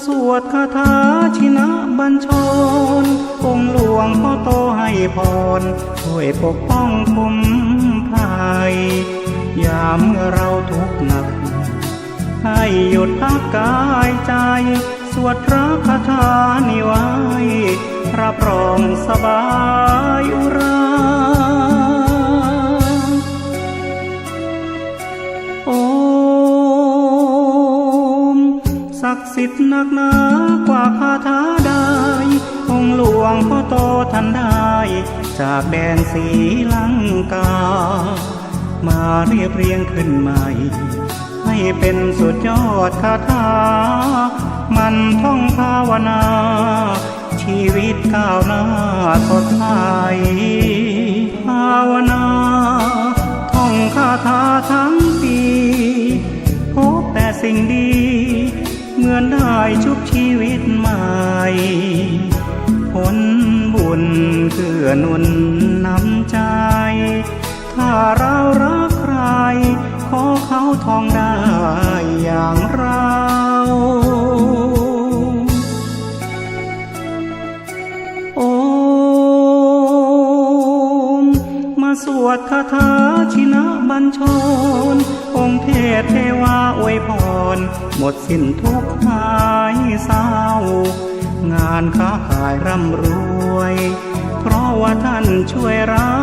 สวดคาถาชินะบัญชรองค์หลวงพ่อโตให้พรช่วยปกป้องคุ้มภัยยามเมื่อเราทุกข์หนักให้หยุดพักกายใจสวดพระคาถานี้ไว้รับรองสบายอุราโอมศักดิ์สิทธิ์นักหนากว่าคาถาใดองค์หลวงพ่อโตท่านได้จากแดนศรีลังกามาเรียบเรียงขึ้นใหม่ให้เป็นสุดยอดคาถามันท่องภาวนาชีวิตก้าวหน้าสดใสภาวนาท่องคาถาทั้งปีพบแต่สิ่งดีเหมือนได้ชุบชีวิตใหม่ผลบุญเกื้อหนุนนำใจถ้าเรารักใครขอเขาท่องได้อย่างเราโอมมาสวดคาถาชินะบัญชรองค์เทพเทวาอวยพรหมดสิ้นทุกข์หายเศร้างานค้าขายร่ำรวยเพราะว่าท่านช่วยเรา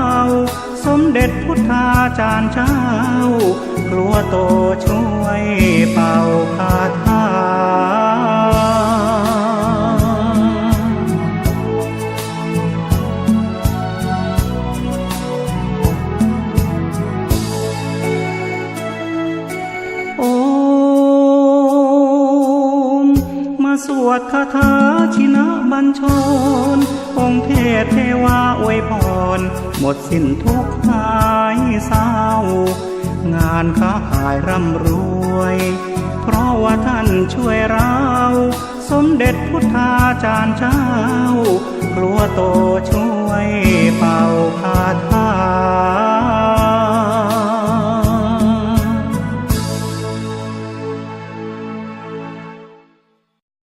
สมเด็จพุทธาจารย์เจ้ากลัวโตช่วยเป่าคาถาโอมมาสวดคาถาชินะบัญชรองค์เทพเทวาอวยพรหมดสิ้นทุกข์หายเศร้างานค้าขายร่ำรวยเพราะว่าท่านช่วยเราสมเด็จพุทธาจารย์เจ้ากลัวโตช่วยเป่าคาถา